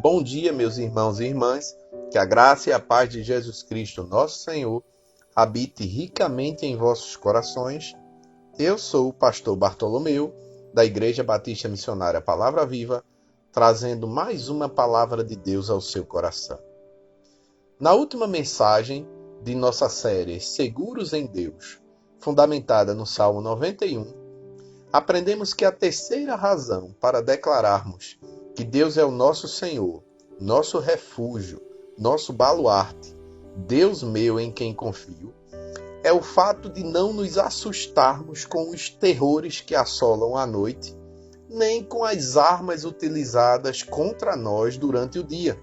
Bom dia, meus irmãos e irmãs. Que a graça e a paz de Jesus Cristo, nosso Senhor, habite ricamente em vossos corações. Eu sou o pastor Bartolomeu, da Igreja Batista Missionária Palavra Viva, trazendo mais uma palavra de Deus ao seu coração. Na última mensagem de nossa série Seguros em Deus, fundamentada no Salmo 91, aprendemos que a terceira razão para declararmos que Deus é o nosso Senhor, nosso refúgio, nosso baluarte, Deus meu em quem confio, é o fato de não nos assustarmos com os terrores que assolam a noite, nem com as armas utilizadas contra nós durante o dia.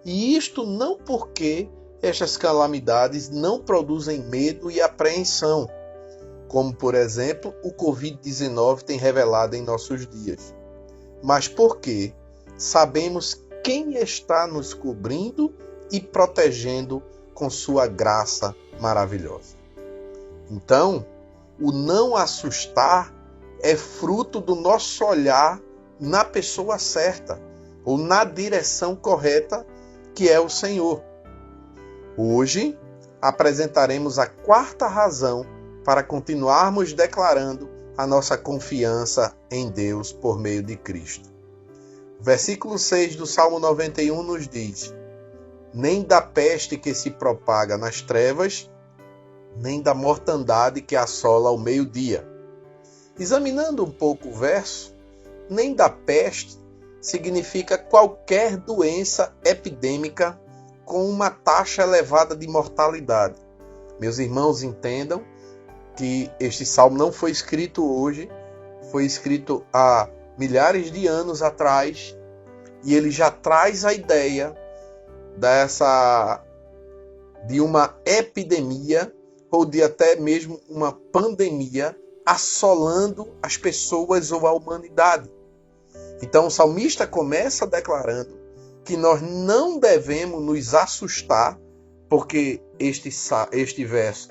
E isto não porque estas calamidades não produzem medo e apreensão, como, por exemplo, o Covid-19 tem revelado em nossos dias, mas porque sabemos quem está nos cobrindo e protegendo com sua graça maravilhosa. Então, o não assustar é fruto do nosso olhar na pessoa certa, ou na direção correta, que é o Senhor. Hoje, apresentaremos a quarta razão para continuarmos declarando a nossa confiança em Deus por meio de Cristo. O versículo 6 do Salmo 91 nos diz: nem da peste que se propaga nas trevas, nem da mortandade que assola ao meio-dia. Examinando um pouco o verso, nem da peste significa qualquer doença epidêmica com uma taxa elevada de mortalidade. Meus irmãos, entendam que este salmo não foi escrito hoje, foi escrito há milhares de anos atrás, e ele já traz a ideia de uma epidemia, ou de até mesmo uma pandemia, assolando as pessoas ou a humanidade. Então o salmista começa declarando que nós não devemos nos assustar, porque este verso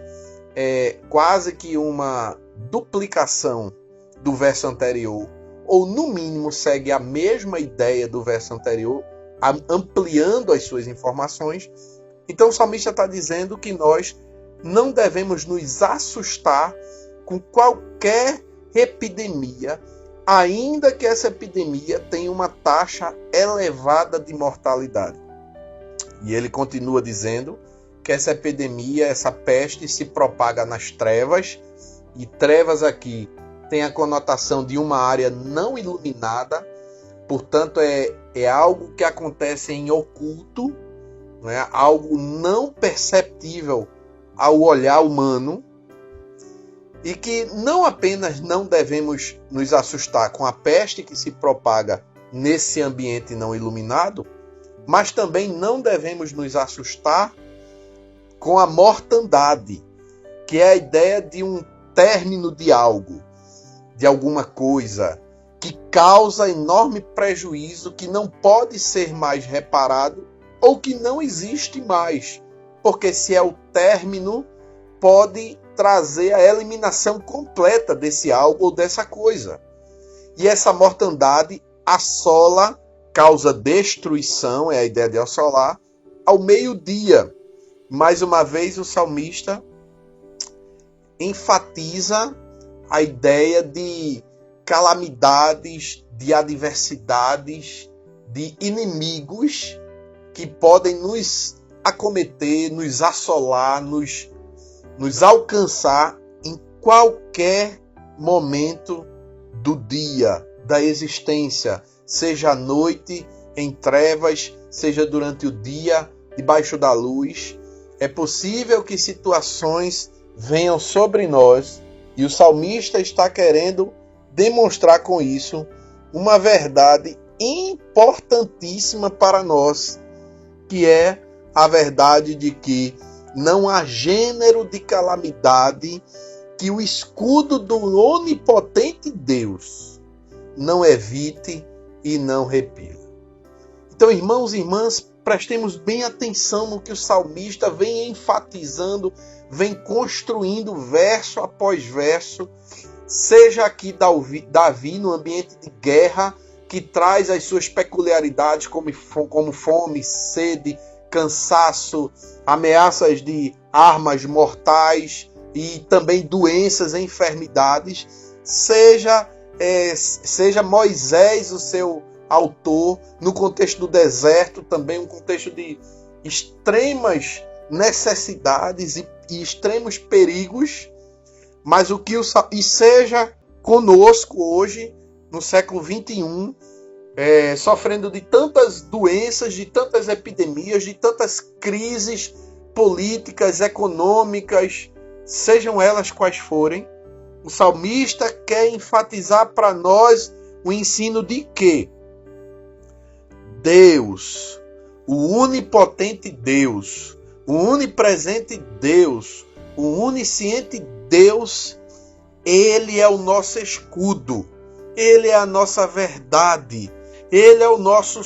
é quase que uma duplicação do verso anterior, ou no mínimo segue a mesma ideia do verso anterior, ampliando as suas informações. Então o salmista está dizendo que nós não devemos nos assustar com qualquer epidemia, ainda que essa epidemia tenha uma taxa elevada de mortalidade. E ele continua dizendo que essa epidemia, essa peste, se propaga nas trevas, e trevas aqui tem a conotação de uma área não iluminada, portanto é algo que acontece em oculto, não é? Algo não perceptível ao olhar humano, e que não apenas não devemos nos assustar com a peste que se propaga nesse ambiente não iluminado, mas também não devemos nos assustar com a mortandade, que é a ideia de um término de algo, de alguma coisa, que causa enorme prejuízo, que não pode ser mais reparado ou que não existe mais, porque se é o término, pode trazer a eliminação completa desse algo ou dessa coisa. E essa mortandade assola, causa destruição, é a ideia de assolar, ao meio-dia. Mais uma vez o salmista enfatiza a ideia de calamidades, de adversidades, de inimigos que podem nos acometer, nos assolar, nos alcançar em qualquer momento do dia, da existência, seja à noite, em trevas, seja durante o dia, debaixo da luz. É possível que situações venham sobre nós, e o salmista está querendo demonstrar com isso uma verdade importantíssima para nós, que é a verdade de que não há gênero de calamidade que o escudo do onipotente Deus não evite e não repila. Então, irmãos e irmãs, prestemos bem atenção no que o salmista vem enfatizando, vem construindo verso após verso, seja aqui Davi no ambiente de guerra, que traz as suas peculiaridades como fome, sede, cansaço, ameaças de armas mortais e também doenças e enfermidades, seja Moisés o seu autor, no contexto do deserto, também um contexto de extremas necessidades e extremos perigos, mas e seja conosco hoje, no século 21, sofrendo de tantas doenças, de tantas epidemias, de tantas crises políticas, econômicas, sejam elas quais forem. O salmista quer enfatizar para nós o ensino de que Deus, o onipotente Deus, o onipresente Deus, o onisciente Deus, Ele é o nosso escudo, Ele é a nossa verdade, Ele é o nosso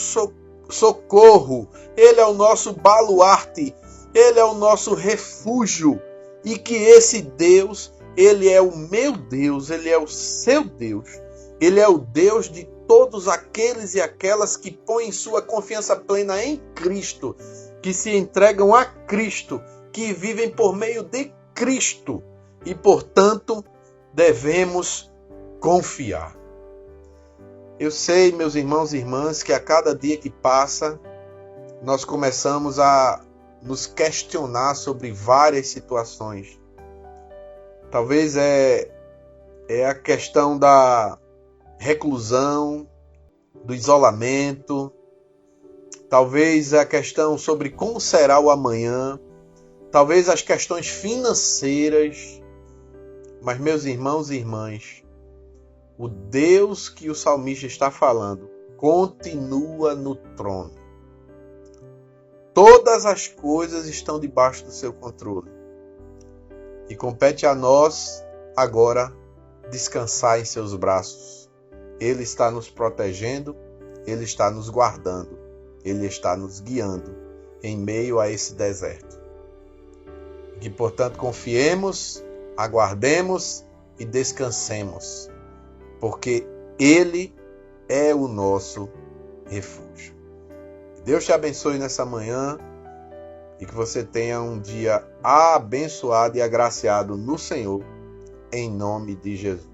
socorro, Ele é o nosso baluarte, Ele é o nosso refúgio, e que esse Deus, Ele é o meu Deus, Ele é o seu Deus, Ele é o Deus de todos aqueles e aquelas que põem sua confiança plena em Cristo, que se entregam a Cristo, que vivem por meio de Cristo e, portanto, devemos confiar. Eu sei, meus irmãos e irmãs, que a cada dia que passa, nós começamos a nos questionar sobre várias situações. Talvez é a questão da reclusão, do isolamento, talvez a questão sobre como será o amanhã, talvez as questões financeiras, mas meus irmãos e irmãs, o Deus que o salmista está falando continua no trono. Todas as coisas estão debaixo do seu controle. E compete a nós agora descansar em seus braços. Ele está nos protegendo, Ele está nos guardando, Ele está nos guiando em meio a esse deserto. Que, portanto, confiemos, aguardemos e descansemos, porque Ele é o nosso refúgio. Que Deus te abençoe nessa manhã e que você tenha um dia abençoado e agraciado no Senhor, em nome de Jesus.